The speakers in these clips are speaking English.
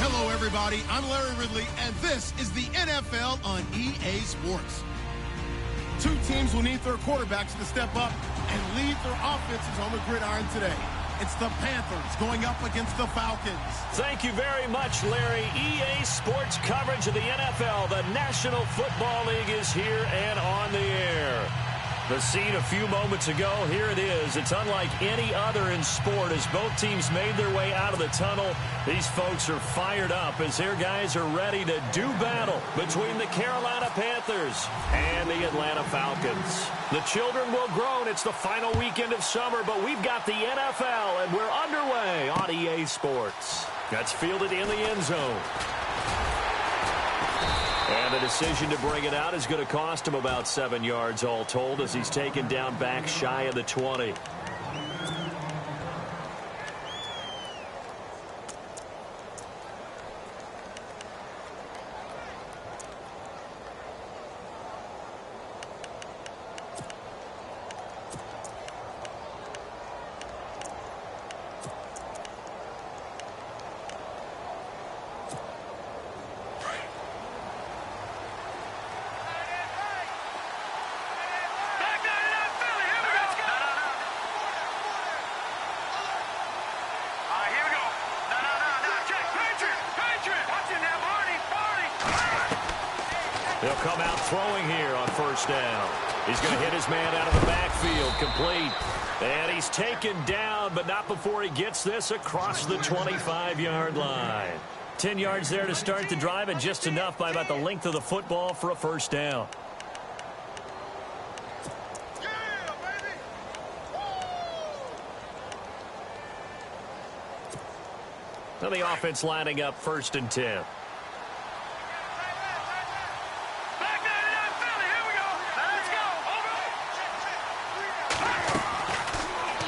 Hello, everybody. I'm Larry Ridley, and this is the NFL on EA Sports. Two teams will need their quarterbacks to step up and lead their offenses on the gridiron today. It's the Panthers going up against the Falcons. Thank you very much, Larry. EA Sports coverage of the NFL. The National Football League is here and on the air. The scene a few moments ago, here it is. It's unlike any other in sport as both teams made their way out of the tunnel. These folks are fired up as their guys are ready to do battle between the Carolina Panthers and the Atlanta Falcons. The children will grow, and it's the final weekend of summer, but we've got the NFL, and we're underway on EA Sports. That's fielded in the end zone. And the decision to bring it out is going to cost him about 7 yards all told as he's taken down back shy of the 20. They'll come out throwing here on first down. He's going to hit his man out of the backfield, complete. And he's taken down, but not before he gets this across the 25-yard line. 10 yards there to start the drive, and just enough by about the length of the football for a first down. Now the offense lining up 1st and 10.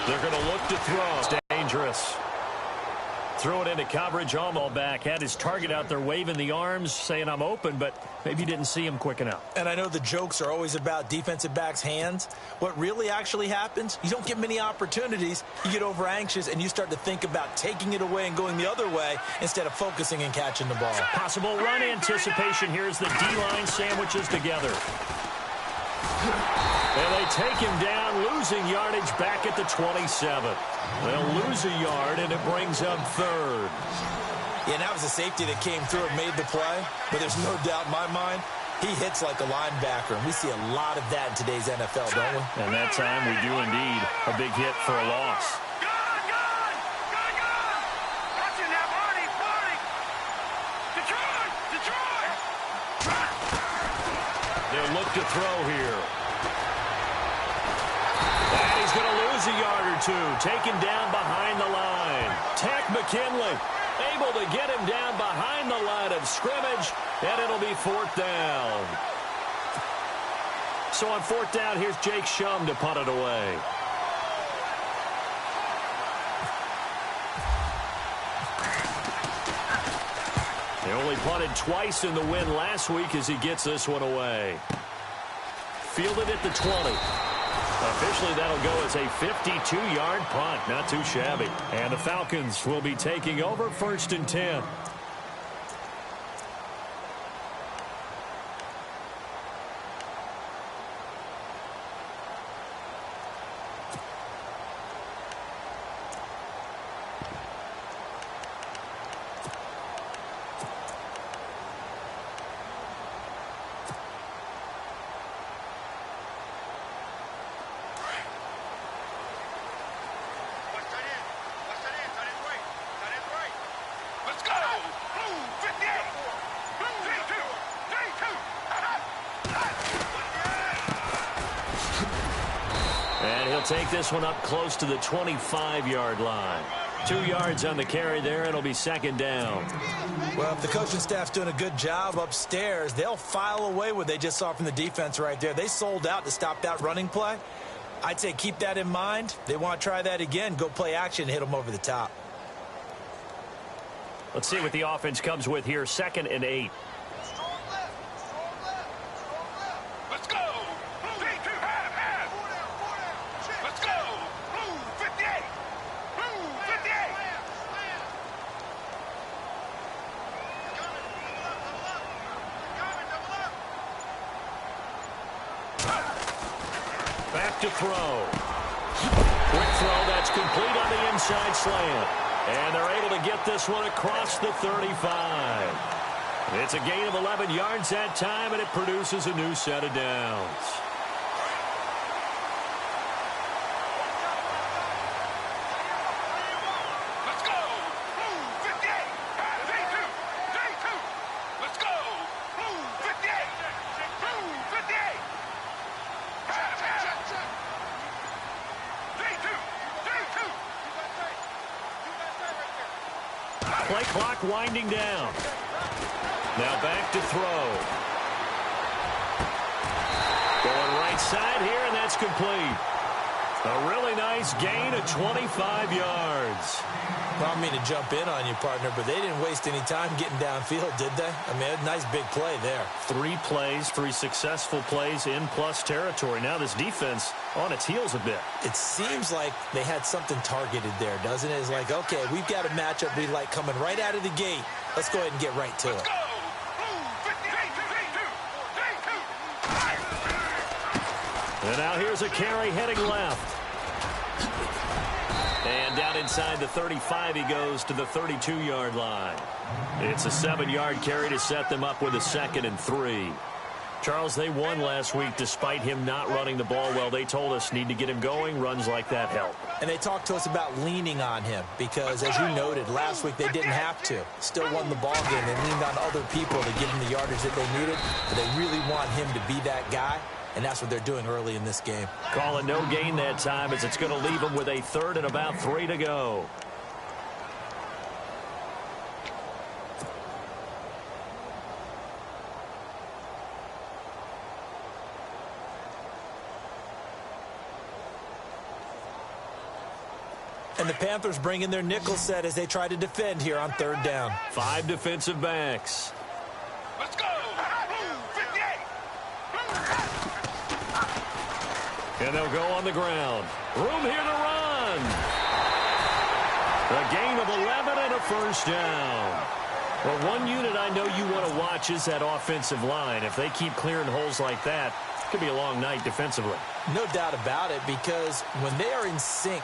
They're going to look to throw. It's dangerous. Throw it into coverage. Almost back. Had his target out there waving the arms, saying I'm open, but maybe didn't see him quick enough. And I know the jokes are always about defensive backs' hands. What really actually happens, you don't get many opportunities. You get over anxious, and you start to think about taking it away and going the other way instead of focusing and catching the ball. Possible run anticipation here as the D-line sandwiches together. And they take him down, losing yardage back at the 27. They'll lose a yard, and it brings up 3rd. Yeah, that was a safety that came through and made the play. But there's no doubt in my mind, he hits like a linebacker. And we see a lot of that in today's NFL, don't we? And that time we do indeed. A big hit for a loss. They'll look to throw here. And he's going to lose a yard or two. Taken down behind the line. Tech McKinley able to get him down behind the line of scrimmage, and it'll be 4th down. So on 4th down, here's Jake Shum to punt it away. They only punted twice in the win last week as he gets this one away. Fielded at the 20. Officially, that'll go as a 52-yard punt. Not too shabby. And the Falcons will be taking over 1st and 10. Take this one up close to the 25-yard line. 2 yards on the carry there. It'll be 2nd down. Well, if the coaching staff's doing a good job upstairs, they'll file away what they just saw from the defense right there. They sold out to stop that running play. I'd say keep that in mind. They want to try that again. Go play action and hit them over the top. Let's see what the offense comes with here. 2nd and 8. Back to throw. Quick throw, that's complete on the inside slant. And they're able to get this one across the 35. It's a gain of 11 yards that time, and it produces a new set of downs. Let's go! Blue 58! J2! J2! Let's go! Blue 58! Blue 58! J2! J2! Play clock winding down. Now back to throw. Going right side here, and that's complete. A really nice gain of 25 yards. Well, I mean to jump in on you, partner, but they didn't waste any time getting downfield, did they? I mean, a nice big play there. 3 plays, 3 successful plays in plus territory. Now this defense on its heels a bit. It seems like they had something targeted there, doesn't it? It's like, okay, we've got a matchup we like coming right out of the gate. Let's go ahead and get right to it. And now here's a carry heading left. And down inside the 35, he goes to the 32-yard line. It's a 7-yard carry to set them up with a 2nd and 3. Charles, they won last week despite him not running the ball well. They told us need to get him going. Runs like that help. And they talked to us about leaning on him because, as you noted, last week they didn't have to. Still won the ball game. They leaned on other people to give him the yardage that they needed. But they really want him to be that guy, and that's what they're doing early in this game. Calling no gain that time as it's going to leave them with a 3rd and about 3 to go. And the Panthers bring in their nickel set as they try to defend here on 3rd down. 5 defensive backs. Let's go! Blue 58! And they'll go on the ground. Room here to run. A gain of 11 and a 1st down. Well, one unit I know you want to watch is that offensive line. If they keep clearing holes like that, it could be a long night defensively. No doubt about it, because when they are in sync,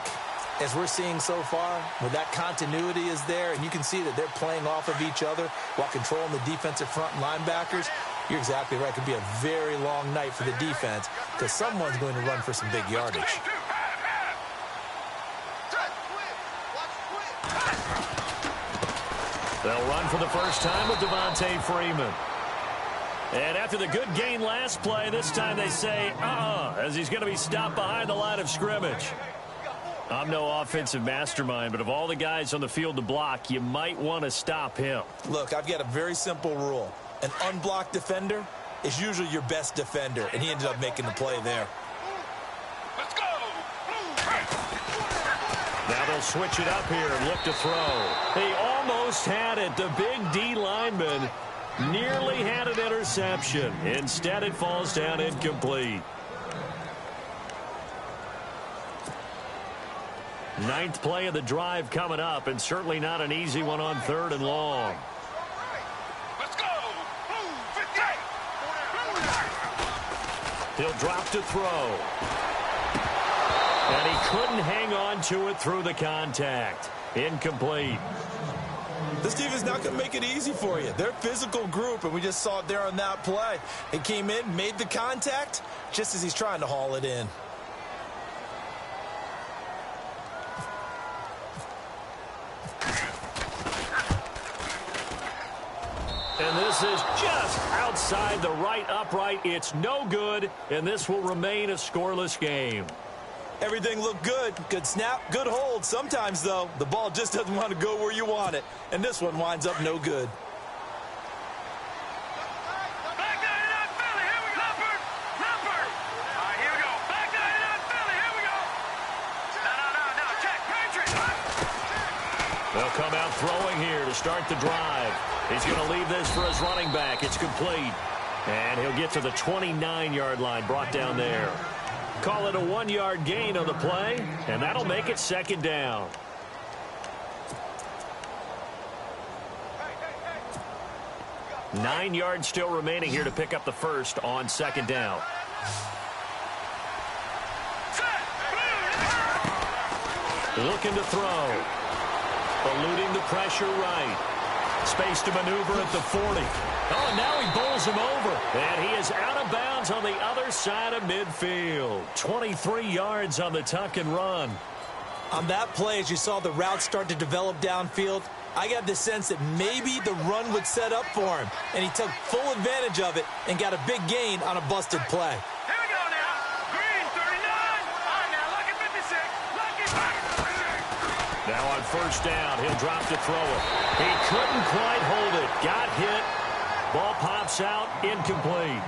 as we're seeing so far, where that continuity is there, and you can see that they're playing off of each other while controlling the defensive front linebackers, you're exactly right. It could be a very long night for the defense because someone's going to run for some big yardage. They'll run for the first time with Devontae Freeman. And after the good gain last play, this time they say, as he's going to be stopped behind the line of scrimmage. I'm no offensive mastermind, but of all the guys on the field to block, you might want to stop him. Look, I've got a very simple rule. An unblocked defender is usually your best defender, and he ended up making the play there. Let's go! Now they'll switch it up here and look to throw. He almost had it. The big D lineman nearly had an interception. Instead, it falls down incomplete. 9th play of the drive coming up, and certainly not an easy one on 3rd and long. Let's go! Blue 58! He'll drop to throw. And he couldn't hang on to it through the contact. Incomplete. This team is not going to make it easy for you. They're a physical group, and we just saw it there on that play. He came in, made the contact, just as he's trying to haul it in. And this is just outside the right upright. It's no good, and this will remain a scoreless game. Everything looked good. Good snap, good hold. Sometimes, though, the ball just doesn't want to go where you want it. And this one winds up no good. Back 99 Philly, here we go! Leopard! All right, here we go. Back 99 Philly, here we go! No, check, Patriot! They'll come out throwing here to start the drive. He's going to leave this for his running back. It's complete. And he'll get to the 29-yard line, brought down there. Call it a 1-yard gain on the play, and that'll make it 2nd down. Hey. 9 yards still remaining here to pick up the first on 2nd down. Looking to throw. Eluding the pressure right. Space to maneuver at the 40. Oh, and now he bowls him over. And he is out of bounds on the other side of midfield. 23 yards on the tuck and run. On that play, as you saw the route start to develop downfield, I got the sense that maybe the run would set up for him. And he took full advantage of it and got a big gain on a busted play. Here we go now. Green, 39. All right, now, lucky 56. Lucky 56. Now on first down, he'll drop to throw it. He couldn't quite hold it. Got hit. Ball pops out, incomplete.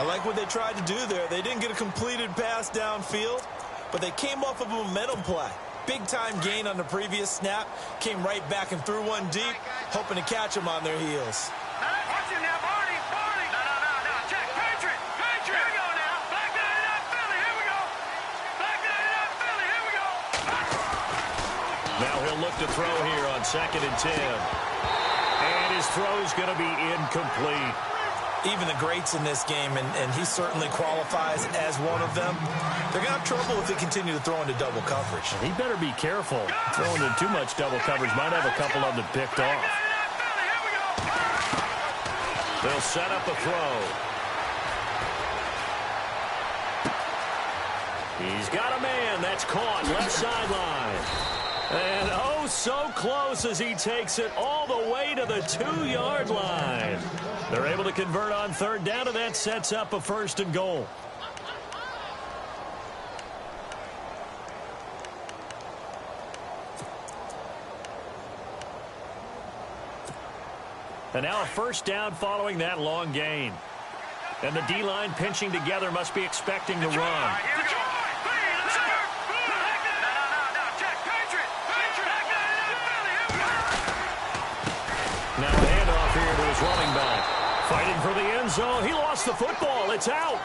I like what they tried to do there. They didn't get a completed pass downfield, but they came off of a momentum play. Big-time gain on the previous snap. Came right back and threw one deep, hoping to catch them on their heels. Watch him now, Barney. Barney. No. Check. Patriot. Here we go now. Black 99 Philly. Here we go. Black 99 Philly. Here we go. Now he'll look to throw here on 2nd and 10. And his throw's going to be incomplete. Even the greats in this game, and he certainly qualifies as one of them, they're going to have trouble if they continue to throw into double coverage. He better be careful. Throwing into too much double coverage might have a couple of them picked off. They'll set up a throw. He's got a man. That's caught. Left sideline. And oh, so close as he takes it all the way to the 2-yard line. They're able to convert on 3rd down, and that sets up a 1st and goal. And now a 1st down following that long gain. And the D-line pinching together must be expecting to run. Now a handoff here to his running back. Fighting for the end zone. He lost the football. It's out.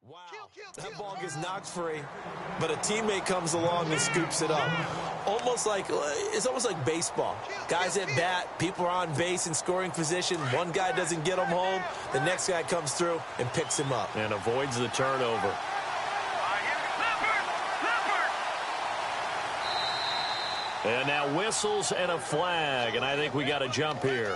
Wow, that ball gets knocked free, but a teammate comes along and scoops it up. It's almost like baseball. Guys at bat, people are on base in scoring position. One guy doesn't get him home. The next guy comes through and picks him up. And avoids the turnover. And now whistles and a flag, and I think we got a jump here.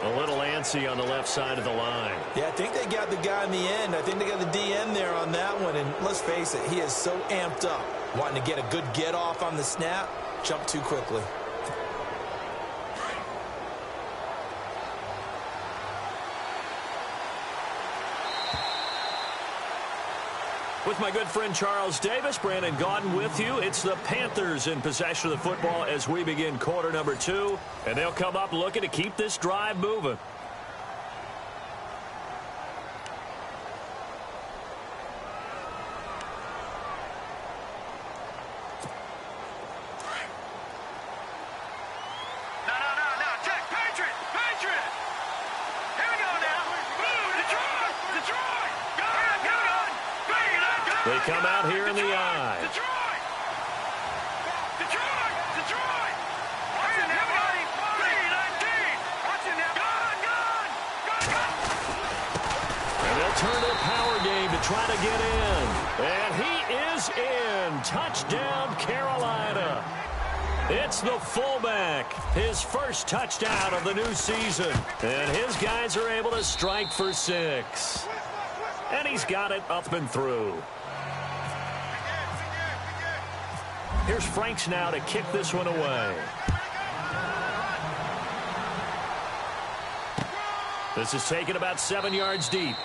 A little antsy on the left side of the line. Yeah, I think they got the guy in the end. I think they got the DN there on that one. And let's face it, he is so amped up, wanting to get a good get off on the snap, jump too quickly. With my good friend Charles Davis, Brandon Gaudin with you. It's the Panthers in possession of the football as we begin quarter number 2. And they'll come up looking to keep this drive moving. No. Check. Patriot. Here we go now. Detroit. They come out here in the eye. Detroit. Watch him now, buddy. 319. Watch him now. Gone. And they'll turn to the power game to try to get in. And he is in. Touchdown, Carolina. It's the fullback. His first touchdown of the new season. And his guys are able to strike for 6. And he's got it up and through. Here's Franks now to kick this one away. This is taken about 7 yards deep.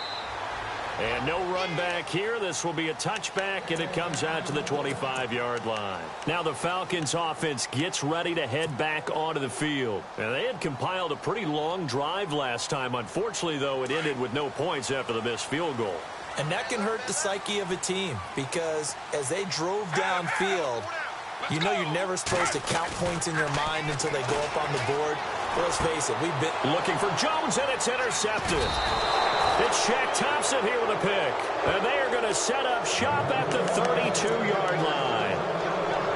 And no run back here. This will be a touchback, and it comes out to the 25-yard line. Now the Falcons offense gets ready to head back onto the field. And they had compiled a pretty long drive last time. Unfortunately, though, it ended with no points after the missed field goal. And that can hurt the psyche of a team because as they drove downfield, you know you're never supposed to count points in your mind until they go up on the board. But let's face it, we've been looking for Jones, and it's intercepted. It's Shaq Thompson here with a pick. And they are going to set up shop at the 32-yard line.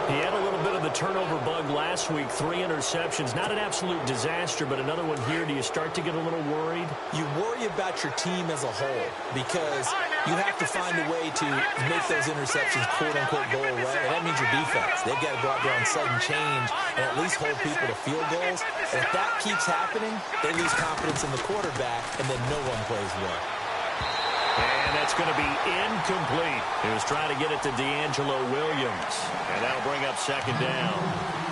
He had a little bit of the turnover bug last week, 3 interceptions. Not an absolute disaster, but another one here. Do you start to get a little worried? You worry about your team as a whole because you have to find a way to make those interceptions, quote-unquote, go away. And that means your defense. They've got to go out there on sudden change and at least hold people to field goals. And if that keeps happening, they lose confidence in the quarterback, and then no one plays well. And that's going to be incomplete. He was trying to get it to D'Angelo Williams. And that'll bring up second down.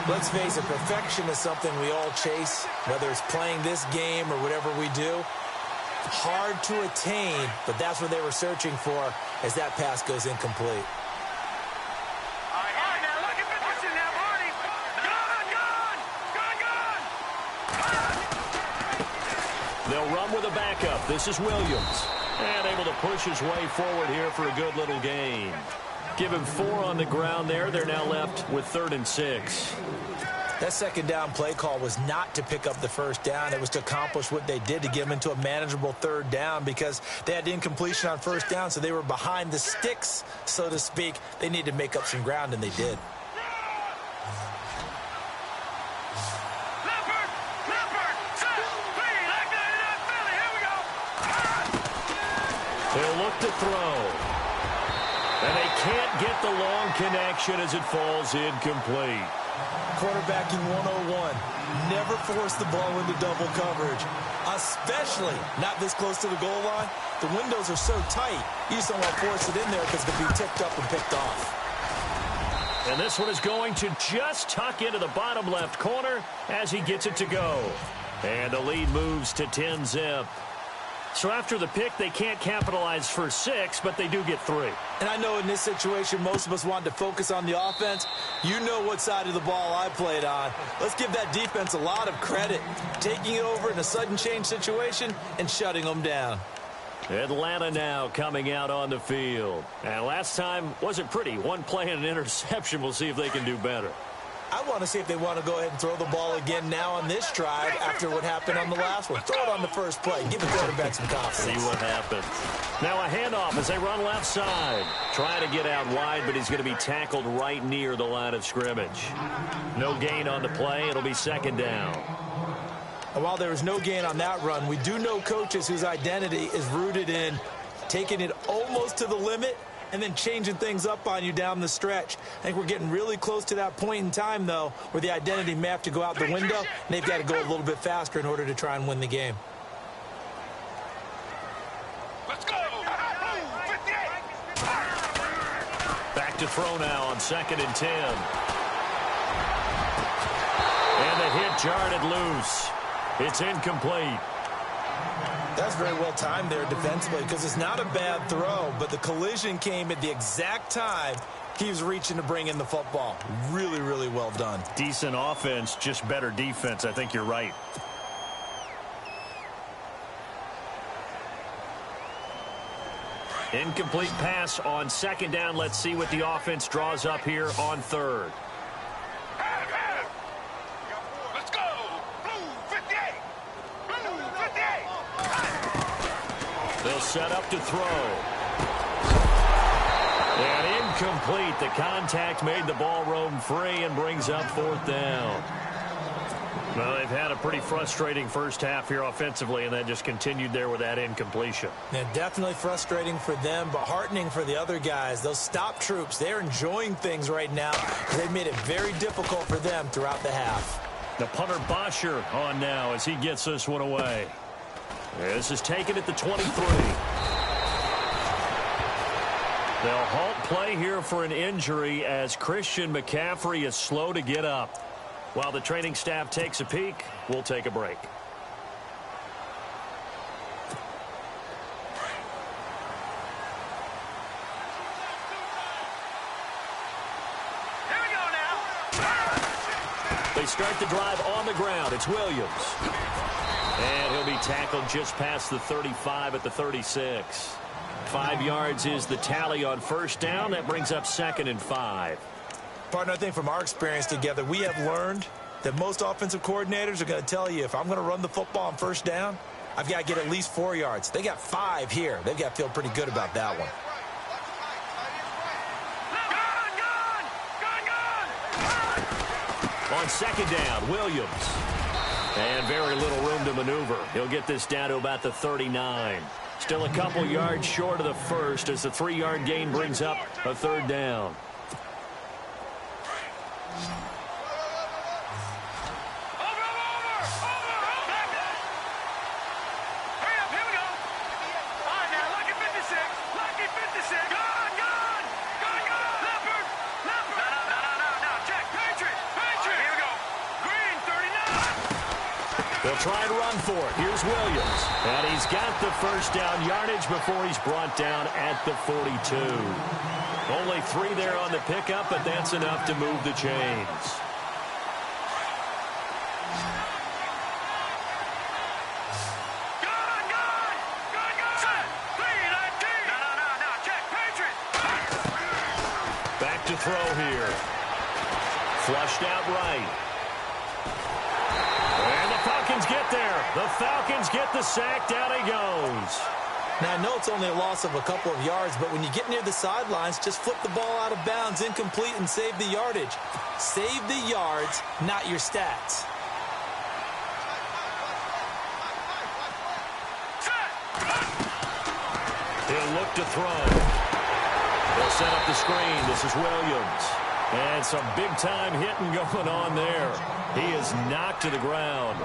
Let's face it, perfection is something we all chase, whether it's playing this game or whatever we do. Hard to attain, but that's what they were searching for as that pass goes incomplete. They'll run with a backup. This is Williams. And able to push his way forward here for a good little gain. Give him 4 on the ground there. They're now left with 3rd and 6. That second down play call was not to pick up the first down. It was to accomplish what they did to get them into a manageable 3rd down because they had incompletion on first down, so they were behind the sticks, so to speak. They needed to make up some ground, and they did. They'll look to throw. And they can't get the long connection as it falls incomplete. Quarterbacking 101. Never force the ball into double coverage, especially not this close to the goal line. The windows are so tight, you just don't want to force it in there because it could be tipped up and picked off. And this one is going to just tuck into the bottom left corner as he gets it to go. And the lead moves to 10-zip. So after the pick, they can't capitalize for 6, but they do get 3. And I know in this situation, most of us wanted to focus on the offense. You know what side of the ball I played on. Let's give that defense a lot of credit. Taking it over in a sudden change situation and shutting them down. Atlanta now coming out on the field. And last time wasn't pretty. One play and an interception. We'll see if they can do better. I want to see if they want to go ahead and throw the ball again now on this drive after what happened on the last one. Throw it on the first play. Give the quarterback some confidence. See what happens. Now a handoff as they run left side. Trying to get out wide, but he's going to be tackled right near the line of scrimmage. No gain on the play. It'll be second down. And while there was no gain on that run, we do know coaches whose identity is rooted in taking it almost to the limit and then changing things up on you down the stretch. I think we're getting really close to that point in time, though, where the identity may have to go out the window, and they've got to go a little bit faster in order to try and win the game. Let's go! Back to throw now on 2nd and 10. And the hit jarred it loose. It's incomplete. That's very well timed there defensively because it's not a bad throw, but the collision came at the exact time he was reaching to bring in the football. Really, really well done. Decent offense, just better defense. I think you're right. Incomplete pass on 2nd down. Let's see what the offense draws up here on 3rd. Let's go! Blue 58! Blue 58! They'll set up to throw. And incomplete. The contact made the ball roam free and brings up 4th down. Well, they've had a pretty frustrating first half here offensively, and that just continued there with that incompletion. Yeah, definitely frustrating for them, but heartening for the other guys. Those stop troops, they're enjoying things right now. They've made it very difficult for them throughout the half. The punter Bosher on now as he gets this one away. This is taken at the 23. They'll halt play here for an injury as Christian McCaffrey is slow to get up. While the training staff takes a peek, we'll take a break. start the drive on the ground. It's Williams. And he'll be tackled just past the 35 at the 36. 5 yards is the tally on first down. That brings up 2nd and 5. Partner, I think from our experience together, we have learned that most offensive coordinators are going to tell you, if I'm going to run the football on first down, I've got to get at least 4 yards. They got 5 here. They've got to feel pretty good about that one. On 2nd down, Williams. And very little room to maneuver. He'll get this down to about the 39. Still a couple yards short of the first as the 3-yard gain brings up a 3rd down. They'll try and run for it. Here's Williams. And he's got the first down yardage before he's brought down at the 42. Only 3 there on the pickup, but that's enough to move the chains. Back to throw here. Flushed out right. And the Falcons get there. The Falcons get the sack. Down he goes. Now, I know it's only a loss of a couple of yards, but when you get near the sidelines, just flip the ball out of bounds, incomplete, and save the yardage. Save the yards, not your stats. He'll look to throw. They'll set up the screen. This is Williams. And some big-time hitting going on there. He is knocked to the ground.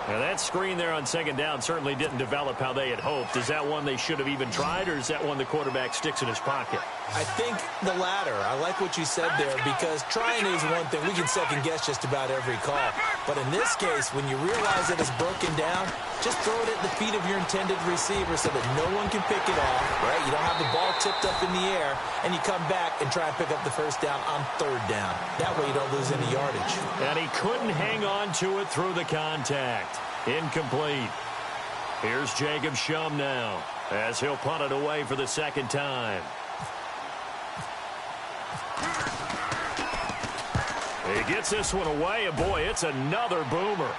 Now, that screen there on 2nd down certainly didn't develop how they had hoped. Is that one they should have even tried, or is that one the quarterback sticks in his pocket? I think the latter. I like what you said there, because trying is one thing. We can second-guess just about every call. But in this case, when you realize that it's broken down, just throw it at the feet of your intended receiver so that no one can pick it off, right? You don't have the ball tipped up in the air, and you come back and try and pick up the first down on 3rd down. That way you don't lose any yardage. And he couldn't hang on to it through the contact. Incomplete. Here's Jacob Shum now as he'll punt it away for the 2nd time. He gets this one away, and boy, it's another boomer.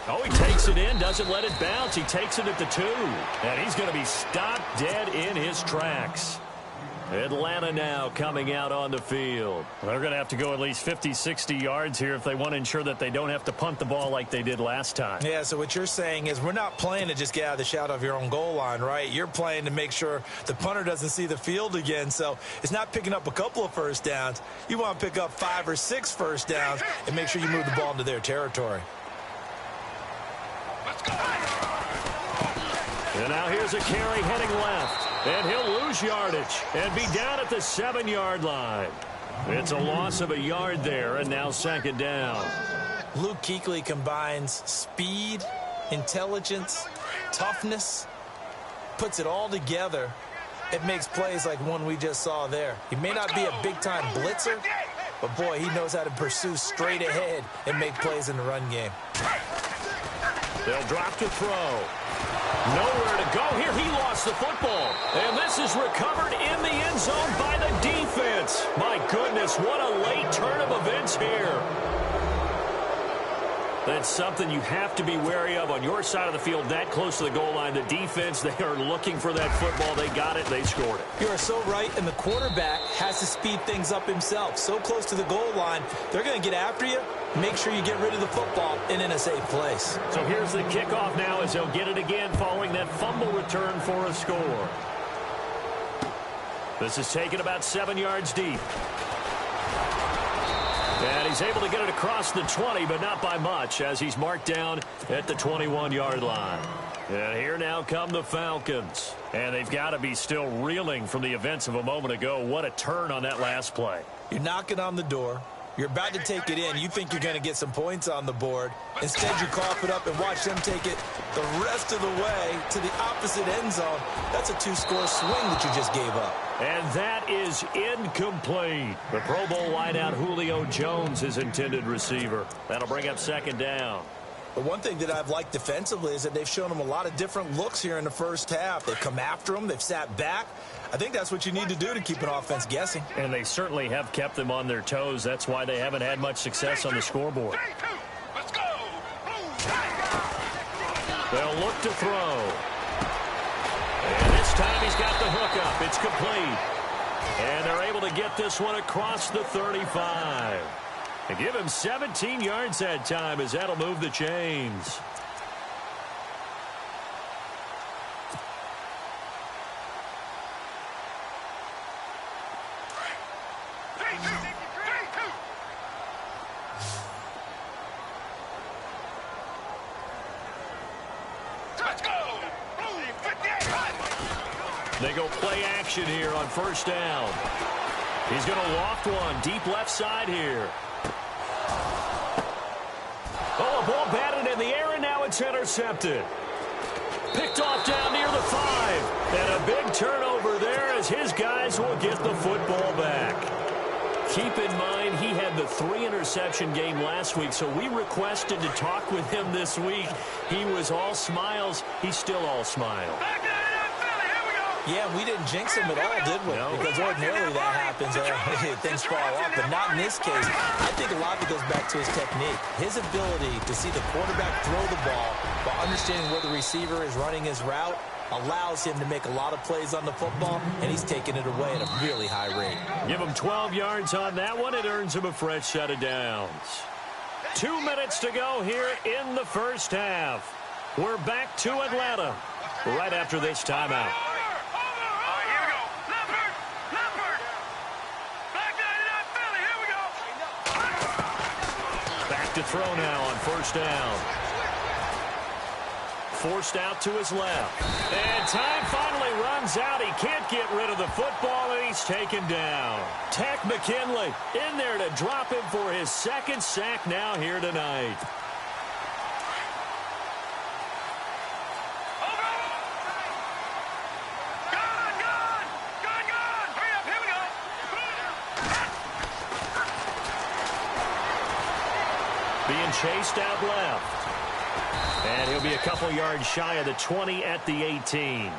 Oh, he takes it in, doesn't let it bounce. He takes it at the 2, and he's going to be stopped dead in his tracks. Atlanta now coming out on the field. They're going to have to go at least 50, 60 yards here if they want to ensure that they don't have to punt the ball like they did last time. Yeah, so what you're saying is we're not playing to just get out of the shadow of your own goal line, right? You're playing to make sure the punter doesn't see the field again. So it's not picking up a couple of first downs. You want to pick up 5 or 6 first downs and make sure you move the ball into their territory. And now here's a carry heading left. And he'll lose yardage and be down at the 7-yard line. It's a loss of a yard there, and now 2nd down. Luke Kuechly combines speed, intelligence, toughness, puts it all together. It makes plays like one we just saw there. He may not be a big-time blitzer, but, boy, he knows how to pursue straight ahead and make plays in the run game. They'll drop to throw. Nowhere to go here. He lost the football. And this is recovered in the end zone by the defense. My goodness, what a late turn of events here. That's something you have to be wary of on your side of the field, that close to the goal line. The defense, they are looking for that football. They got it. They scored it. You are so right, and the quarterback has to speed things up himself. So close to the goal line, they're going to get after you. Make sure you get rid of the football and in a safe place. So here's the kickoff now as they'll get it again following that fumble return for a score. This is taken about 7 yards deep. And he's able to get it across the 20, but not by much, as he's marked down at the 21-yard line. And here now come the Falcons. And they've got to be still reeling from the events of a moment ago. What a turn on that last play. You're knocking on the door. You're about to take it in. You think you're going to get some points on the board. Instead, you cough it up and watch them take it the rest of the way to the opposite end zone. That's a 2-score swing that you just gave up. And that is incomplete. The Pro Bowl wideout Julio Jones is intended receiver. That'll bring up second down. But one thing that I've liked defensively is that they've shown them a lot of different looks here in the first half. They've come after them. They've sat back. I think that's what you need to do to keep an offense guessing. And they certainly have kept them on their toes. That's why they haven't had much success on the scoreboard. Let's go. They'll look to throw. And this time he's got the hook up. It's complete. And they're able to get this one across the 35. And give him 17 yards that time as that'll move the chains. They go play action here on first down. He's going to loft one deep left side here. Oh, a ball batted in the air, and now it's intercepted. Picked off down near the 5. And a big turnover there as his guys will get the football back. Keep in mind, he had the 3-interception game last week, so we requested to talk with him this week. He was all smiles. He's still all smile. Yeah, we didn't jinx him at all, did we? No. Because ordinarily that happens. Things fall off, but not in this case. I think a lot of it goes back to his technique. His ability to see the quarterback throw the ball while understanding where the receiver is running his route allows him to make a lot of plays on the football, and he's taking it away at a really high rate. Give him 12 yards on that one. It earns him a fresh set of downs. 2 minutes to go here in the first half. We're back to Atlanta right after this timeout. To throw now on first down. Forced out to his left. And time finally runs out. He can't get rid of the football, and he's taken down. Tech McKinley in there to drop him for his second sack now here tonight. Being chased out left. And he'll be a couple yards shy of the 20 at the 18.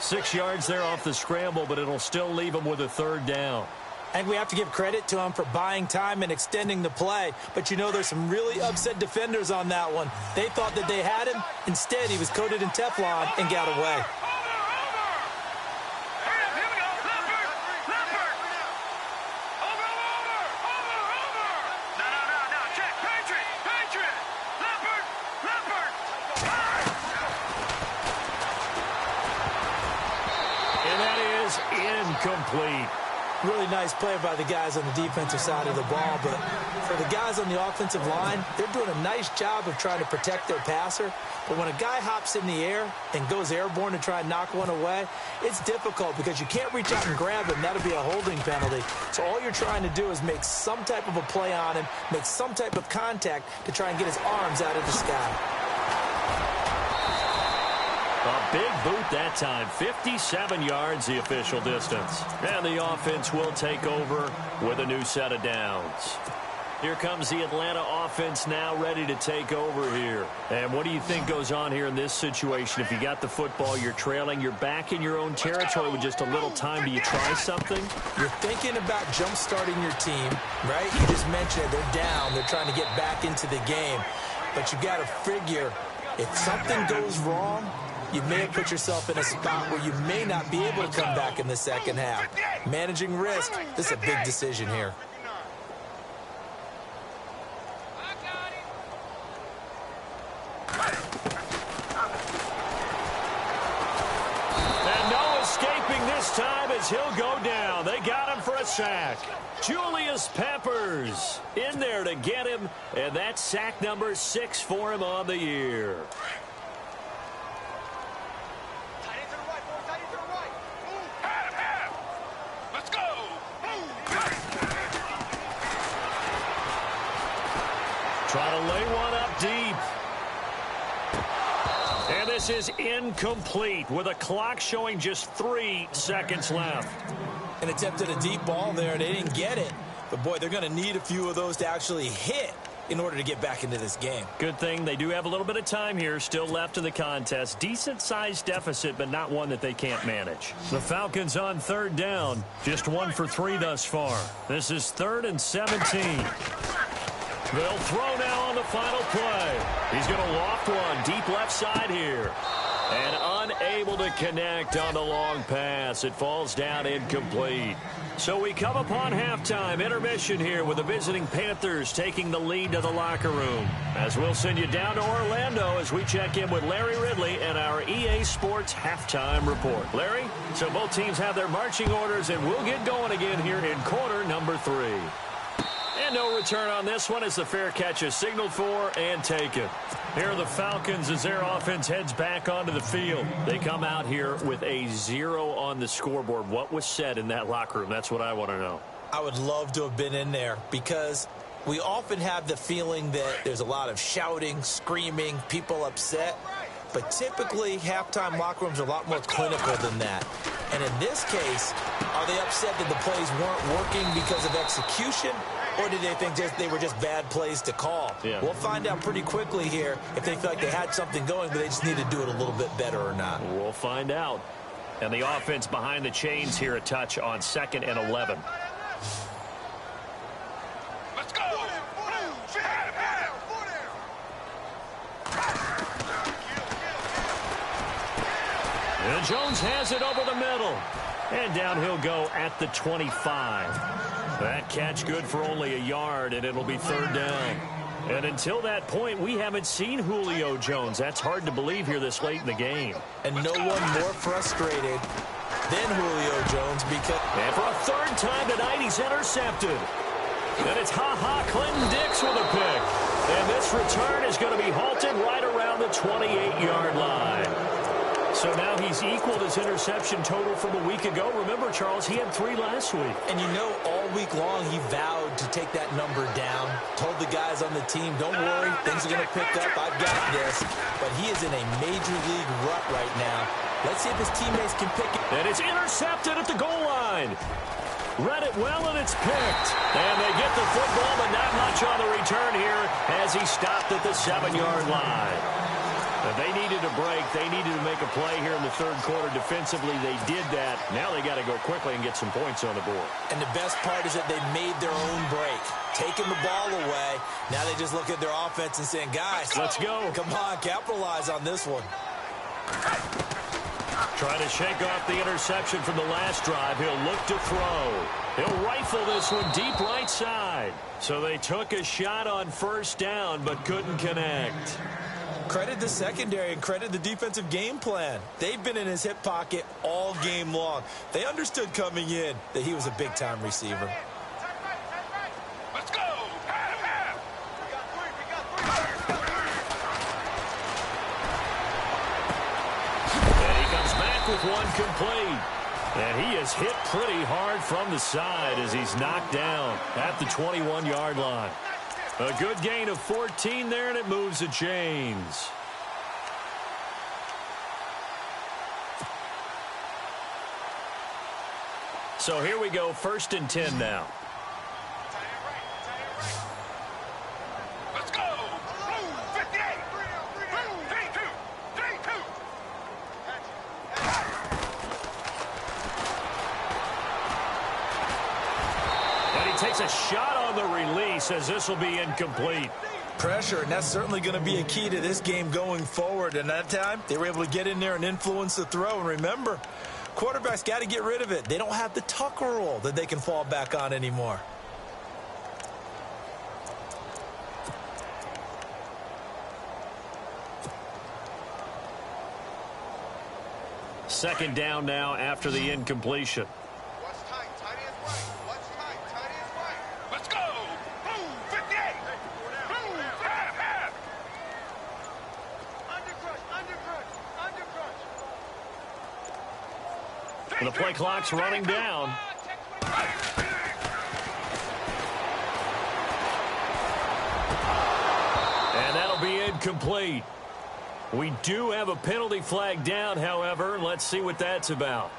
6 yards there off the scramble, but it'll still leave him with a third down. I think we have to give credit to him for buying time and extending the play. But you know there's some really upset defenders on that one. They thought that they had him. Instead, he was coated in Teflon and got away. Incomplete. Really nice play by the guys on the defensive side of the ball, but for the guys on the offensive line, they're doing a nice job of trying to protect their passer. But when a guy hops in the air and goes airborne to try and knock one away, it's difficult because you can't reach out and grab him. That'll be a holding penalty. So all you're trying to do is make some type of a play on him, make some type of contact to try and get his arms out of the sky. A big boot that time. 57 yards the official distance. And the offense will take over with a new set of downs. Here comes the Atlanta offense now ready to take over here. And what do you think goes on here in this situation? If you got the football, you're trailing, you're back in your own territory with just a little time. Do you try something? You're thinking about jump-starting your team, right? You just mentioned it. They're down. They're trying to get back into the game. But you got to figure if something goes wrong, you may have put yourself in a spot where you may not be able to come back in the second half. Managing risk, this is a big decision here. And no escaping this time as he'll go down. They got him for a sack. Julius Peppers in there to get him, and that's sack number 6 for him on the year. this is incomplete with a clock showing just 3 seconds left. An attempt at a deep ball there. They didn't get it. But, boy, they're going to need a few of those to actually hit in order to get back into this game. Good thing they do have a little bit of time here still left in the contest. Decent-sized deficit, but not one that they can't manage. The Falcons on 3rd down. Just 1 for 3 thus far. This is 3rd and 17. They'll throw now on the final play. He's going to loft one deep left side here. And unable to connect on the long pass. It falls down incomplete. So we come upon halftime intermission here with the visiting Panthers taking the lead to the locker room. As we'll send you down to Orlando as we check in with Larry Ridley and our EA Sports halftime report. Larry, so both teams have their marching orders and we'll get going again here in quarter number 3. And no return on this one as the fair catch is signaled for and taken. Here are the Falcons as their offense heads back onto the field. They come out here with a 0 on the scoreboard. What was said in that locker room? That's what I want to know. I would love to have been in there because we often have the feeling that there's a lot of shouting, screaming, people upset. But typically, halftime locker rooms are a lot more clinical than that. And in this case, are they upset that the plays weren't working because of execution? Or did they think they were just bad plays to call? Yeah. We'll find out pretty quickly here if they feel like they had something going, but they just need to do it a little bit better or not. We'll find out. And the offense behind the chains here a touch on 2nd and 11. Let's go. And Jones has it over the middle. And down he'll go at the 25. That catch good for only a yard, and it'll be 3rd down. And until that point, we haven't seen Julio Jones. That's hard to believe here this late in the game. And no one more frustrated than Julio Jones because... And for a 3rd time tonight, he's intercepted. And it's Clinton Dix with a pick. And this return is going to be halted right around the 28-yard line. So now he's equaled his interception total from a week ago. Remember, Charles, he had 3 last week. And you know, all week long he vowed to take that number down. Told the guys on the team, don't worry, things are going to pick up. I've got this. But he is in a major league rut right now. Let's see if his teammates can pick it. And it's intercepted at the goal line. Read it well, and it's picked. And they get the football, but not much on the return here as he stopped at the 7-yard line. They needed a break. They needed to make a play here in the 3rd quarter. Defensively, they did that. Now they got to go quickly and get some points on the board. And the best part is that they made their own break. Taking the ball away. Now they just look at their offense and saying, guys, let's go. Come on, capitalize on this one. Trying to shake off the interception from the last drive. He'll look to throw. He'll rifle this one deep right side. So they took a shot on 1st down but couldn't connect. Credit the secondary and credit the defensive game plan. They've been in his hip pocket all game long. They understood coming in that he was a big-time receiver. Let's go. And he comes back with one complete. And he is hit pretty hard from the side as he's knocked down at the 21-yard line. A good gain of 14 there, and it moves the chains. So here we go, 1st and 10 now. Let's go. 58. 3-2. And he takes a shot on the release as this will be incomplete. Pressure, and that's certainly going to be a key to this game going forward. And that time, they were able to get in there and influence the throw. And remember, quarterbacks got to get rid of it. They don't have the Tucker rule that they can fall back on anymore. Second down now after the incompletion. Let's go. 58. And the play clock's running down. And that'll be incomplete. We do have a penalty flag down, however. Let's see what that's about.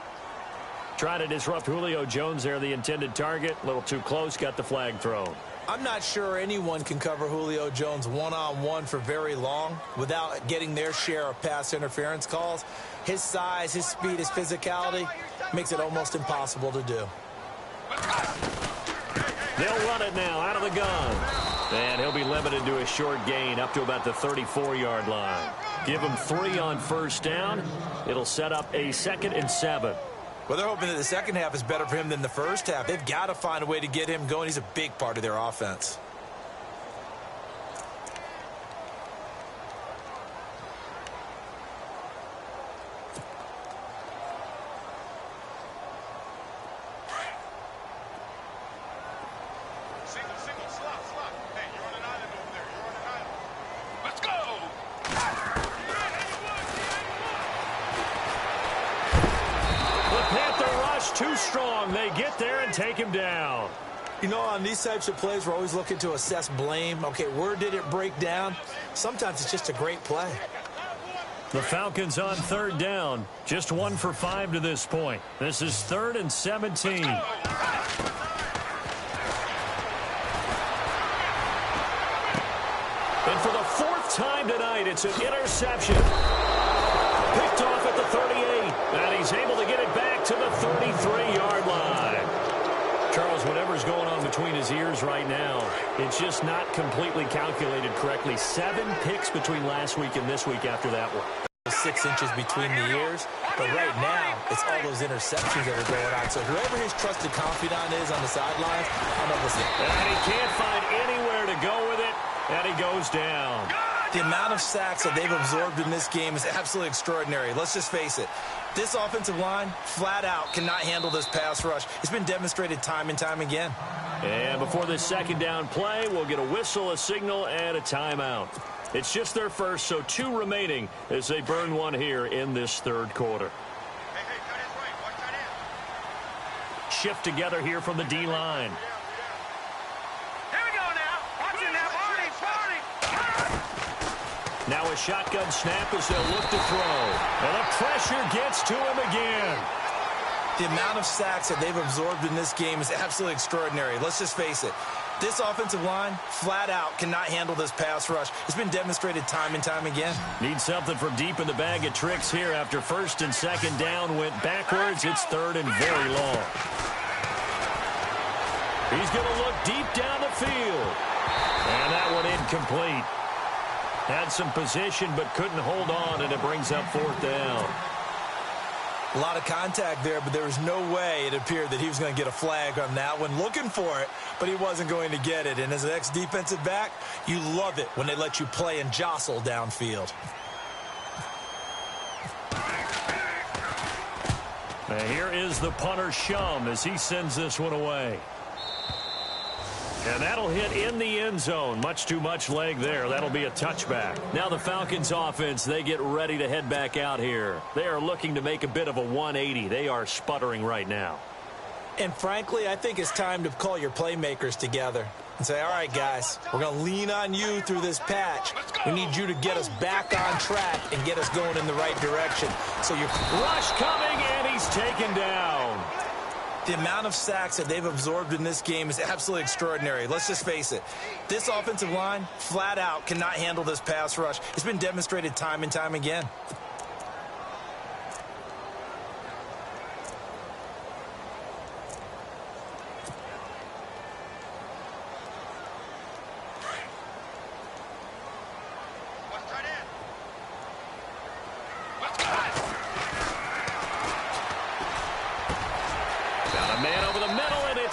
Trying to disrupt Julio Jones there, the intended target. A little too close, got the flag thrown. I'm not sure anyone can cover Julio Jones one-on-one for very long without getting their share of pass interference calls. His size, his speed, his physicality makes it almost impossible to do. They'll run it now out of the gun. And he'll be limited to a short gain up to about the 34-yard line. Give him 3 on first down. It'll set up a 2nd and 7. Well, they're hoping that the second half is better for him than the first half. They've got to find a way to get him going. He's a big part of their offense. Single, slot. Hey, you're on an island over there. You're on an island. Let's go! The Panther rush too strong. They get there and take him down. You know, on these types of plays, we're always looking to assess blame. Okay, where did it break down? Sometimes it's just a great play. The Falcons on 3rd down. Just 1 for 5 to this point. This is 3rd and 17. And for the 4th time tonight, it's an interception. Picked off at the 38. And he's able to get it back to the 33-yard line. Charles, whatever's going on between his ears right now, it's just not completely calculated correctly. 7 picks between last week and this week after that one. 6 inches between the ears, but right now it's all those interceptions that are going on. So whoever his trusted confidant is on the sidelines, I'm not listening. And he can't find anywhere to go with it, and he goes down. The amount of sacks that they've absorbed in this game is absolutely extraordinary. Let's just face it. This offensive line, flat out, cannot handle this pass rush. It's been demonstrated time and time again. And before this 2nd down play, we'll get a whistle, a signal, and a timeout. It's just their first, so 2 remaining as they burn one here in this 3rd quarter. Hey, cut his right. Watch that in. Shift together here from the D-line. Here we go now. Watch it now. Party. Now a shotgun snap as they'll look to throw. And the pressure gets to him again. The amount of sacks that they've absorbed in this game is absolutely extraordinary. Let's just face it. This offensive line, flat out, cannot handle this pass rush. It's been demonstrated time and time again. Need something from deep in the bag of tricks here after 1st and 2nd down went backwards. It's 3rd and very long. He's going to look deep down the field. And that one incomplete. Had some position but couldn't hold on, and it brings up 4th down. A lot of contact there, but there was no way it appeared that he was going to get a flag on that one. Looking for it, but he wasn't going to get it. And as an ex-defensive back, you love it when they let you play and jostle downfield. And here is the punter, Shum, as he sends this one away. And that'll hit in the end zone. Much too much leg there. That'll be a touchback. Now the Falcons offense, they get ready to head back out here. They are looking to make a bit of a 180. They are sputtering right now. And frankly, I think it's time to call your playmakers together and say, all right, guys, we're going to lean on you through this patch. We need you to get us back on track and get us going in the right direction. So you're rush coming, and he's taken down. The amount of sacks that they've absorbed in this game is absolutely extraordinary. Let's just face it. This offensive line, flat out, cannot handle this pass rush. It's been demonstrated time and time again.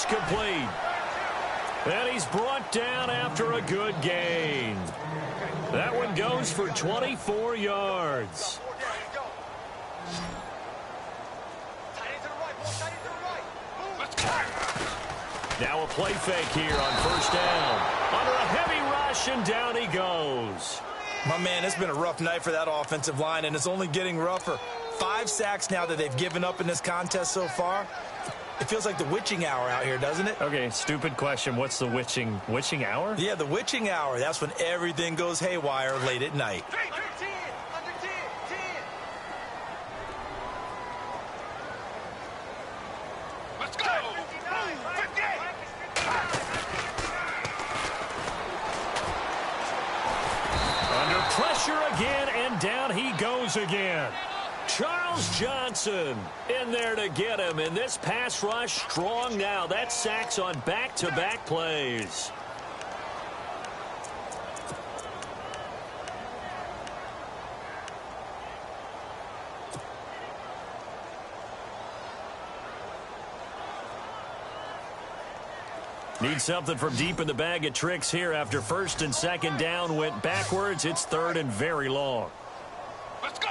Complete. And he's brought down after a good gain. That one goes for 24 yards. Now a play fake here on 1st down. Under a heavy rush, and down he goes. My man, it's been a rough night for that offensive line, and it's only getting rougher. 5 sacks now that they've given up in this contest so far. It feels like the witching hour out here, doesn't it? Okay, stupid question. What's the witching hour? Yeah, the witching hour. That's when everything goes haywire late at night. Pressure again, and down he goes again. Charles Johnson in there to get him, and this pass rush strong now. That's sacks on back-to-back plays. Need something from deep in the bag of tricks here after first and second down went backwards. It's third and very long. Let's go.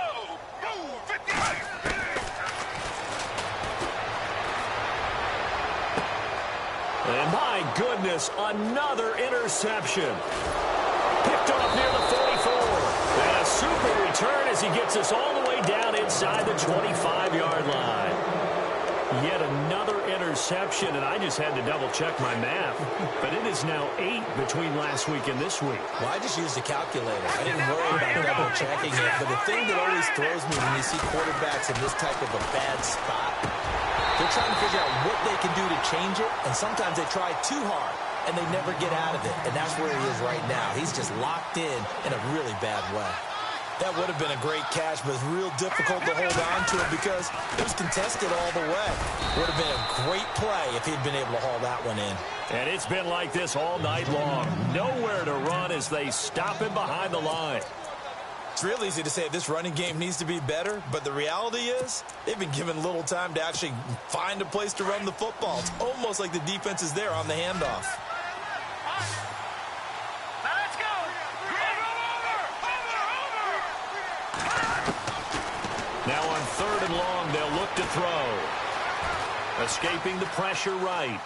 Move 50. And my goodness, another interception. Picked off near the 44. And a super return as he gets us all the way down inside the 25-yard line. Yet another interception, and I just had to double-check my math. But it is now 8 between last week and this week. Well, I just used a calculator. I didn't worry about double-checking it. But the thing that always throws me when you see quarterbacks in this type of a bad spot, they're trying to figure out what they can do to change it, and sometimes they try too hard, and they never get out of it. And that's where he is right now. He's just locked in a really bad way. That would have been a great catch, but it's real difficult to hold on to it because it was contested all the way. Would have been a great play if he'd been able to haul that one in. And it's been like this all night long. Nowhere to run as they stop him behind the line. It's real easy to say this running game needs to be better, but the reality is they've been given little time to actually find a place to run the football. It's almost like the defense is there on the handoff. Now on third and long, they'll look to throw. Escaping the pressure right.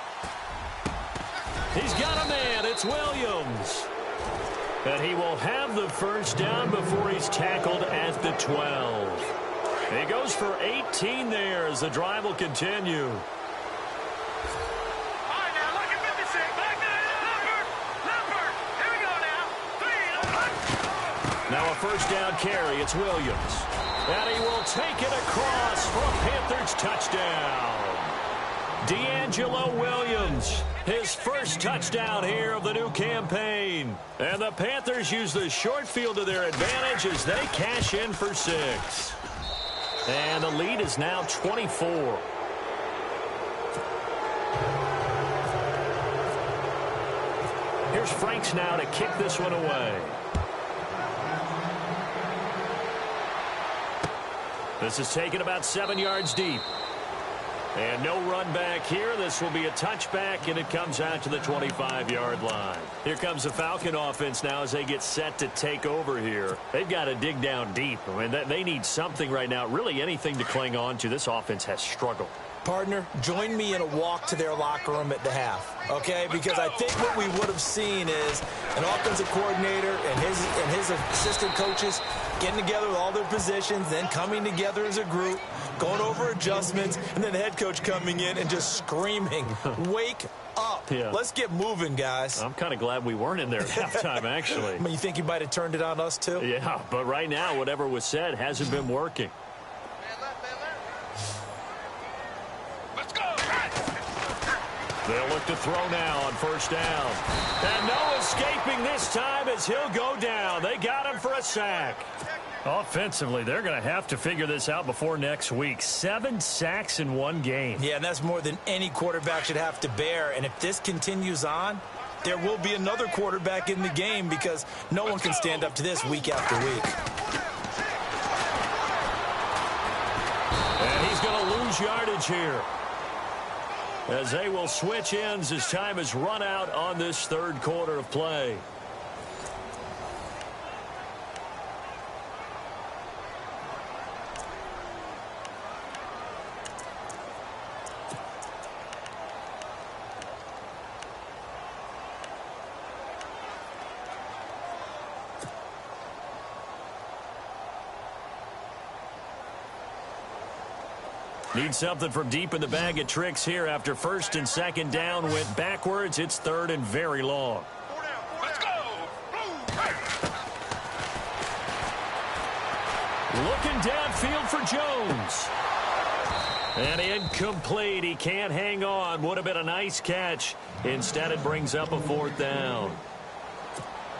He's got a man. It's Williams. And he will have the first down before he's tackled at the 12. He goes for 18 there as the drive will continue. Now a first down carry. It's Williams. And he will take it across for a Panthers touchdown. D'Angelo Williams, his first touchdown here of the new campaign. And the Panthers use the short field to their advantage as they cash in for 6. And the lead is now 24. Here's Franks now to kick this one away. This is taken about 7 yards deep. And no run back here. This will be a touchback, and it comes out to the 25-yard line. Here comes the Falcon offense now as they get set to take over here. They've got to dig down deep. I mean, they need something right now, really anything to cling on to. This offense has struggled. Partner, join me in a walk to their locker room at the half, okay? Because I think what we would have seen is an offensive coordinator and his assistant coaches getting together with all their positions, then coming together as a group, going over adjustments, and then the head coach coming in and just screaming, wake up. Yeah. Let's get moving, guys. I'm kind of glad we weren't in there at halftime, actually. I mean, you think he might have turned it on us, too? Yeah, but right now, whatever was said hasn't been working. They'll look to throw now on first down. And no escaping this time as he'll go down. They got him for a sack. Offensively, they're going to have to figure this out before next week. 7 sacks in one game. Yeah, and that's more than any quarterback should have to bear. And if this continues on, there will be another quarterback in the game because no one can stand up to this week after week. And he's going to lose yardage here, as they will switch ends as time is run out on this third quarter of play. Need something from deep in the bag of tricks here after first and second down went backwards. It's third and very long. Let's go. Looking downfield for Jones. And incomplete. He can't hang on. Would have been a nice catch. Instead, it brings up a fourth down.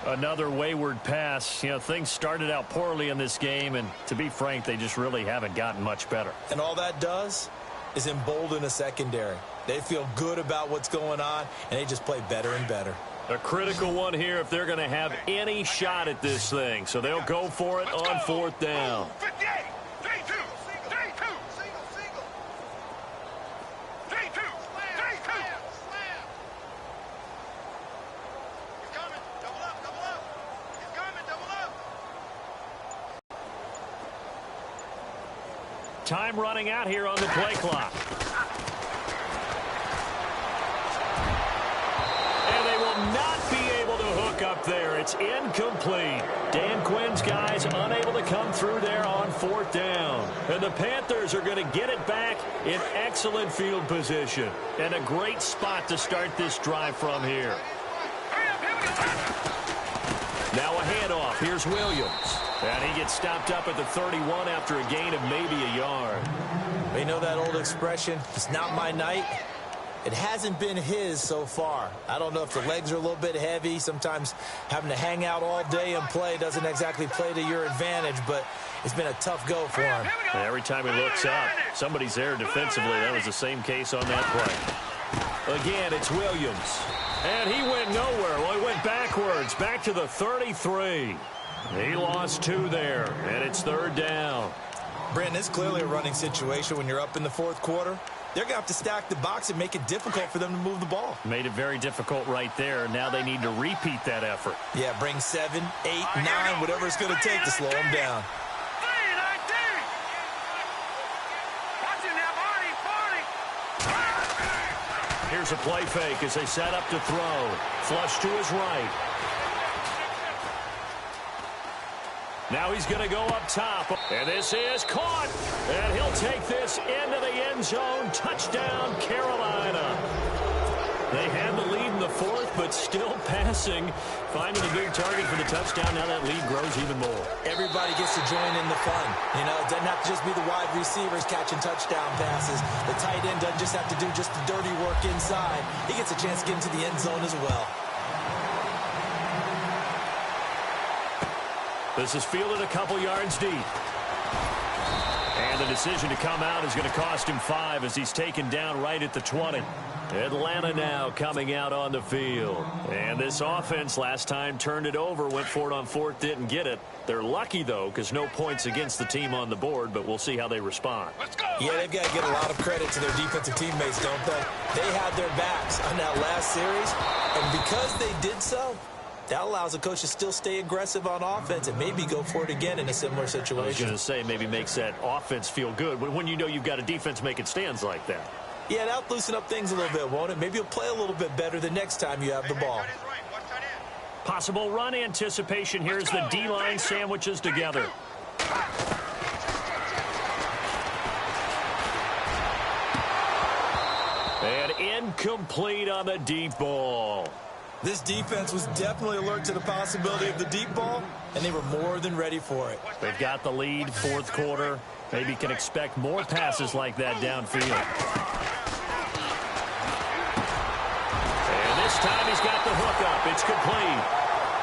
Another wayward pass. You know, things started out poorly in this game, and to be frank, they just really haven't gotten much better. And all that does is embolden a secondary. They feel good about what's going on, and they just play better and better. A critical one here if they're going to have any shot at this thing. So they'll go for it on fourth down. 58, 3-2, 3-2, 3-2, 3-2. He's coming, double up, double up. He's coming, double up. Time running out here on the play clock. Not be able to hook up there. It's incomplete. Dan Quinn's guys unable to come through there on fourth down. And the Panthers are going to get it back in excellent field position. And a great spot to start this drive from here. Now a handoff. Here's Williams. And he gets stopped up at the 31 after a gain of maybe a yard. You know that old expression, it's not my night? It hasn't been his so far. I don't know if the legs are a little bit heavy. Sometimes having to hang out all day and play doesn't exactly play to your advantage, but it's been a tough go for him. And every time he looks up, somebody's there defensively. That was the same case on that play. Again, it's Williams. And he went nowhere. Well, he went backwards, back to the 33. He lost 2 there, and it's third down. Brandon, it's clearly a running situation when you're up in the fourth quarter. They're going to have to stack the box and make it difficult for them to move the ball. Made it very difficult right there. Now they need to repeat that effort. Yeah, bring 7, 8, 9, whatever it's going to take to slow them down. Here's a play fake as they set up to throw. Flush to his right. Now he's going to go up top. And this is caught. And he'll take this into the end zone. Touchdown, Carolina. They had the lead in the fourth, but still passing. Finding a big target for the touchdown. Now that lead grows even more. Everybody gets to join in the fun. You know, it doesn't have to just be the wide receivers catching touchdown passes. The tight end doesn't just have to do just the dirty work inside. He gets a chance to get into the end zone as well. This is fielded a couple yards deep. And the decision to come out is going to cost him 5 as he's taken down right at the 20. Atlanta now coming out on the field. And this offense last time turned it over, went for it on fourth, didn't get it. They're lucky, though, because no points against the team on the board, but we'll see how they respond. Yeah, they've got to get a lot of credit to their defensive teammates, don't they? They had their backs on that last series, and because they did so, that allows the coach to still stay aggressive on offense and maybe go for it again in a similar situation. I was going to say maybe makes that offense feel good when you know you've got a defense making stands like that. Yeah, that'll loosen up things a little bit, won't it? Maybe you'll play a little bit better the next time you have the ball. Possible run anticipation. Here's the D-line sandwiches together. And incomplete on the deep ball. This defense was definitely alert to the possibility of the deep ball, and they were more than ready for it. They've got the lead, fourth quarter. Maybe can expect more passes like that downfield. And this time he's got the hook up. It's complete.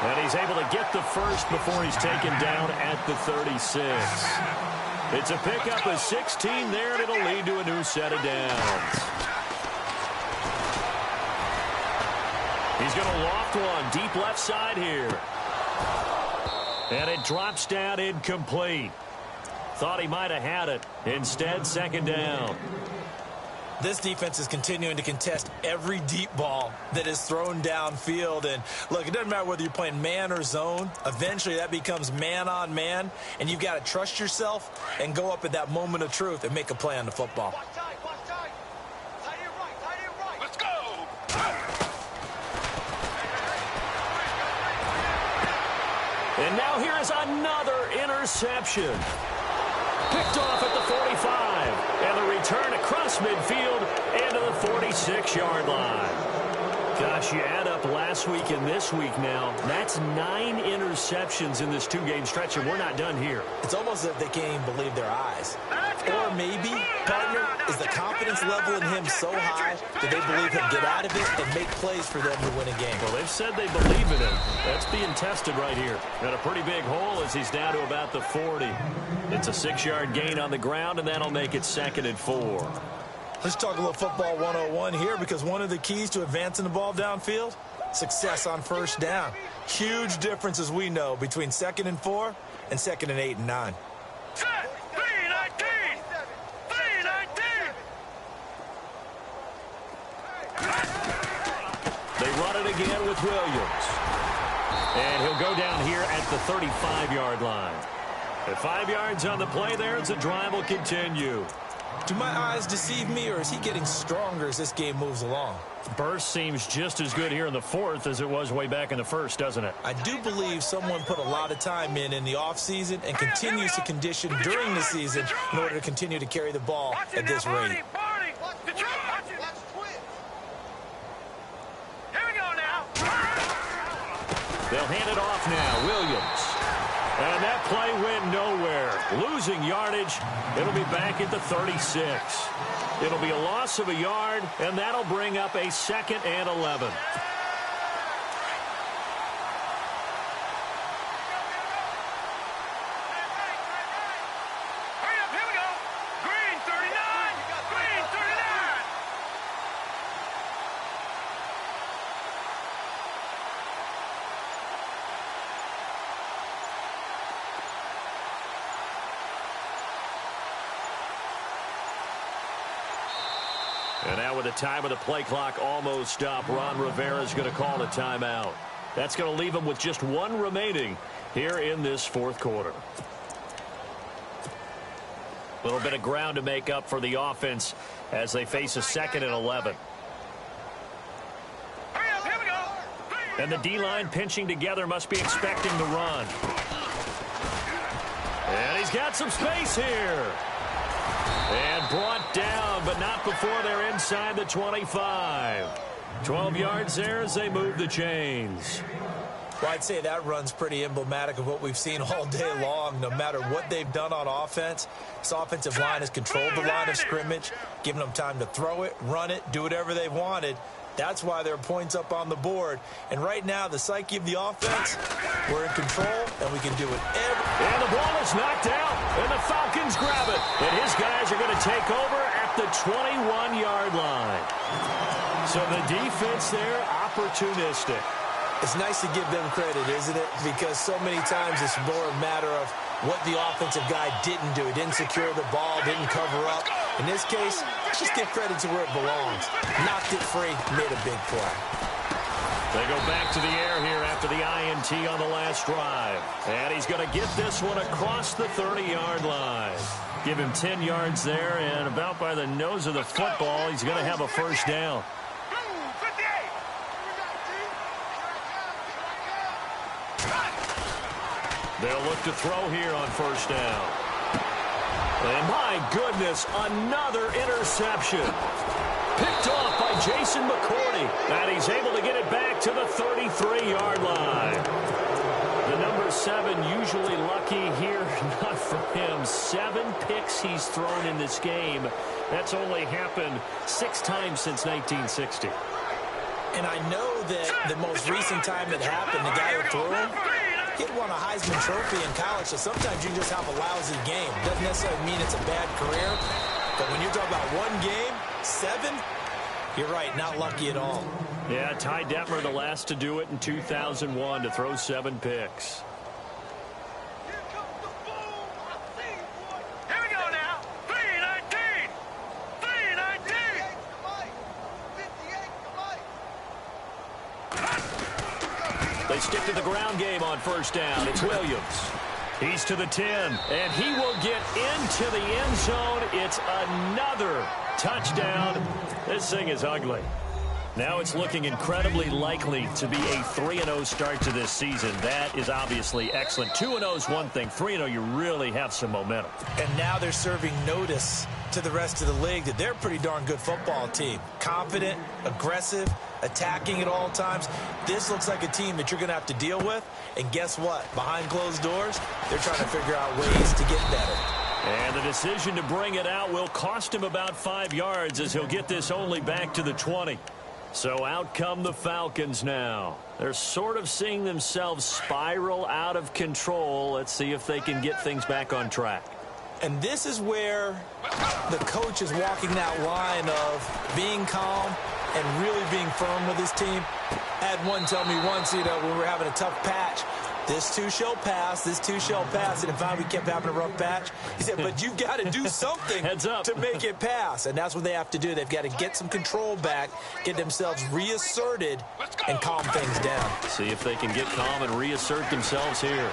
And he's able to get the first before he's taken down at the 36. It's a pickup of 16 there, and it'll lead to a new set of downs. He's going to loft one deep left side here. And it drops down incomplete. Thought he might have had it. Instead, second down. This defense is continuing to contest every deep ball that is thrown downfield. And, look, it doesn't matter whether you're playing man or zone. Eventually, that becomes man on man. And you've got to trust yourself and go up at that moment of truth and make a play on the football. Let's go! And now here is another interception. Picked off at the 45. And the return across midfield into the 46-yard line. Gosh, you add up up last week and this week now. That's 9 interceptions in this 2-game stretch, and we're not done here. It's almost as if they can't even believe their eyes. Or maybe, partner, is the confidence level in him so high that they believe he'll get out of it and make plays for them to win a game. Well, they've said they believe in him. That's being tested right here. Got a pretty big hole as he's down to about the 40. It's a 6-yard gain on the ground, and that'll make it 2nd and 4. Let's talk a little football 101 here, because one of the keys to advancing the ball downfield, success on first down. Huge difference, as we know, between 2nd and 4 and 2nd and 8 and 9. They run it again with Williams. And he'll go down here at the 35-yard line. At 5 yards on the play there, as the drive will continue. Do my eyes deceive me, or is he getting stronger as this game moves along? Burst seems just as good here in the 4th as it was way back in the 1st, doesn't it? I do believe someone put a lot of time in the offseason and continues to condition during the season in order to continue to carry the ball at this rate. They'll hand it off now. Williams. And that play went nowhere. Losing yardage. It'll be back at the 36. It'll be a loss of a yard, and that'll bring up a 2nd and 11. And now with the time of the play clock almost up, Ron Rivera is going to call a timeout. That's going to leave him with just 1 remaining here in this 4th quarter. A little bit of ground to make up for the offense as they face a 2nd and 11. And the D-line pinching together must be expecting the run. And he's got some space here. And brought down, but not before they're inside the 25. 12 yards there as they move the chains. Well, I'd say that run's pretty emblematic of what we've seen all day long. No matter what they've done on offense, this offensive line has controlled the line of scrimmage, given them time to throw it, run it, do whatever they wanted. That's why there are points up on the board. And right now, the psyche of the offense, we're in control, and we can do it And the ball is knocked out, and the Falcons grab it. And his guys are going to take over at the 21-yard line. So the defense there, opportunistic. It's nice to give them credit, isn't it? Because so many times it's more a matter of what the offensive guy didn't do. He didn't secure the ball, didn't cover up. In this case, just give credit to where it belongs. Knocked it free, made a big play. They go back to the air here after the INT on the last drive. And he's going to get this one across the 30-yard line. Give him 10 yards there, and about by the nose of the football, he's going to have a first down. They'll look to throw here on first down. And my goodness, another interception. Picked off by Jason McCourty. And he's able to get it back to the 33-yard line. The number 7 usually lucky here. Not for him. 7 picks he's thrown in this game. That's only happened 6 times since 1960. And I know that the most recent time it happened, the guy who threw him, he had won a Heisman Trophy in college, so sometimes you just have a lousy game. Doesn't necessarily mean it's a bad career, but when you're talking about one game, 7, you're right, not lucky at all. Yeah, Ty Detmer, the last to do it in 2001, to throw 7 picks. Here we go now. 3-19. 3-19. They stick to the ground game on first down. It's Williams. He's to the 10, and he will get into the end zone. It's another touchdown. This thing is ugly. Now it's looking incredibly likely to be a 3-0 start to this season. That is obviously excellent. 2-0 is one thing. 3-0, you really have some momentum. And now they're serving notice to the rest of the league that they're a pretty darn good football team. Confident, aggressive, attacking at all times. This looks like a team that you're going to have to deal with. And guess what? Behind closed doors, they're trying to figure out ways to get better. And the decision to bring it out will cost him about 5 yards as he'll get this only back to the 20. So out come the Falcons now. They're sort of seeing themselves spiral out of control. Let's see if they can get things back on track. And this is where the coach is walking that line of being calm and really being firm with his team. I had one tell me once, when we were having a tough patch, this too shall pass, this too shall pass. And if we kept having a rough patch, he said, but you've got to do something Heads up. to make it pass. And that's what they have to do. They've got to get some control back, get themselves reasserted, and calm things down. See if they can get calm and reassert themselves here.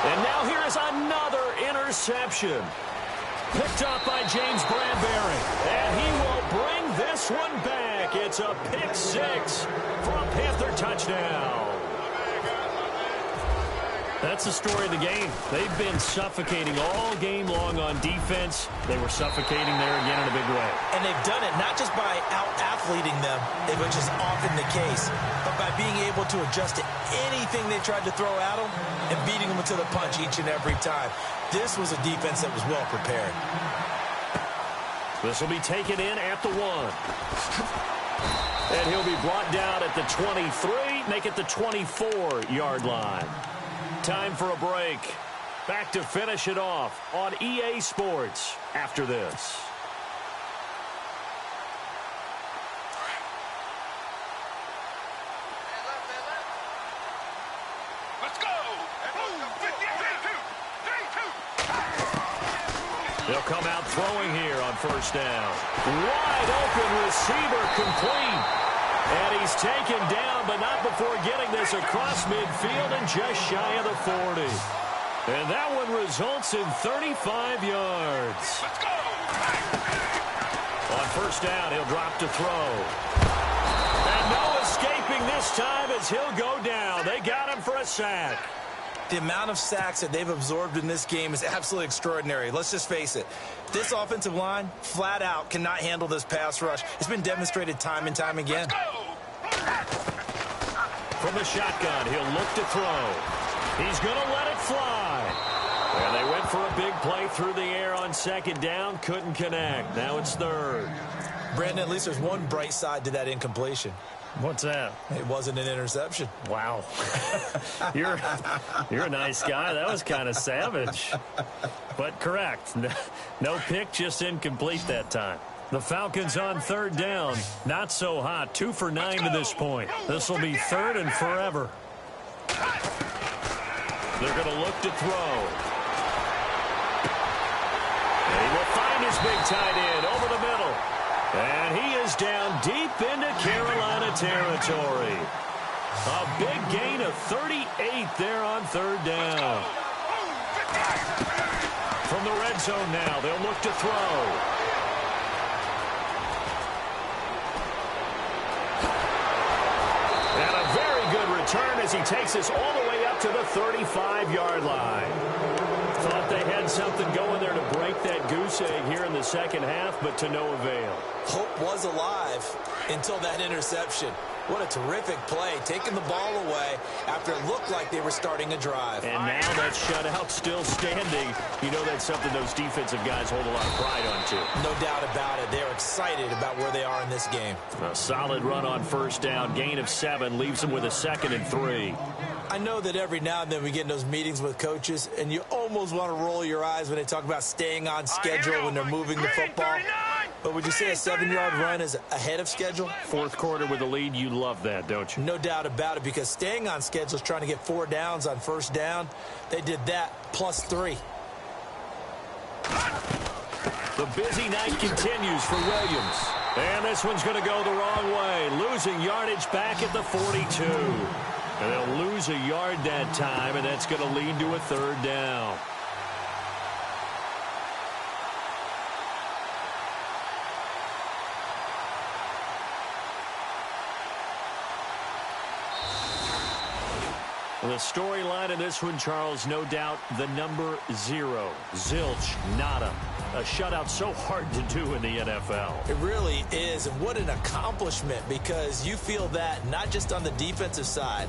And now here is another interception. Picked up by James Bradbury. And he will bring this one back. It's a pick six for a Panther touchdown. That's the story of the game. They've been suffocating all game long on defense. They were suffocating there again in a big way. And they've done it not just by out-athleting them, which is often the case, but by being able to adjust to anything they tried to throw at them and beating them to the punch each and every time. This was a defense that was well prepared. This will be taken in at the 1. And he'll be brought down at the 23, make it the 24-yard line. Time for a break. Back to finish it off on EA Sports after this. Let's go! They'll come out throwing here on first down. Wide open receiver complete. And he's taken down, but not before getting this across midfield and just shy of the 40. And that one results in 35 yards. Let's go! On first down, he'll drop to throw. And no escaping this time as he'll go down. They got him for a sack. The amount of sacks that they've absorbed in this game is absolutely extraordinary. Let's just face it. This offensive line, flat out, cannot handle this pass rush. It's been demonstrated time and time again. From the shotgun, he'll look to throw. He's going to let it fly. And they went for a big play through the air on second down. Couldn't connect. Now it's third. Brandon, at least there's one bright side to that incompletion. What's that? It wasn't an interception. Wow. You're a nice guy. That was kind of savage. But correct. No pick, just incomplete that time. The Falcons on third down. Not so hot. 2 for 9 to this point. This will be third and forever. They're going to look to throw. And he will find his big tight end over the middle. And he is down deep into Carolina territory. A big gain of 38 there on third down. From the red zone now, they'll look to throw. And a very good return as he takes us all the way up to the 35-yard line. Thought they had something going there to break that goose egg here in the second half, but to no avail. Hope was alive until that interception. What a terrific play, taking the ball away after it looked like they were starting a drive. And now that shutout still standing. You know that's something those defensive guys hold a lot of pride on, too. No doubt about it. They're excited about where they are in this game. A solid run on first down. Gain of 7 leaves them with a 2nd and 3. I know that every now and then we get in those meetings with coaches, and you almost want to roll your eyes when they talk about staying on schedule when they're moving the football. But would you say a 7-yard run is ahead of schedule? Fourth quarter with a lead, you love that, don't you? No doubt about it, because staying on schedule is trying to get 4 downs on first down. They did that plus 3. The busy night continues for Williams. And this one's going to go the wrong way. Losing yardage back at the 42. And they'll lose a yard that time, and that's going to lead to a third down. The storyline of this one, Charles, no doubt the number 0. Zilch, nada. a shutout so hard to do in the NFL. It really is, and what an accomplishment, because you feel that not just on the defensive side,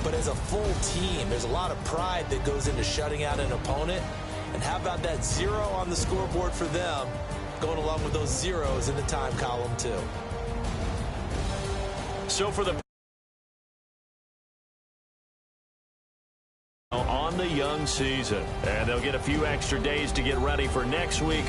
but as a full team. There's a lot of pride that goes into shutting out an opponent. And how about that 0 on the scoreboard for them, going along with those zeros in the time column too. So for the on the young season, and they'll get a few extra days to get ready for next week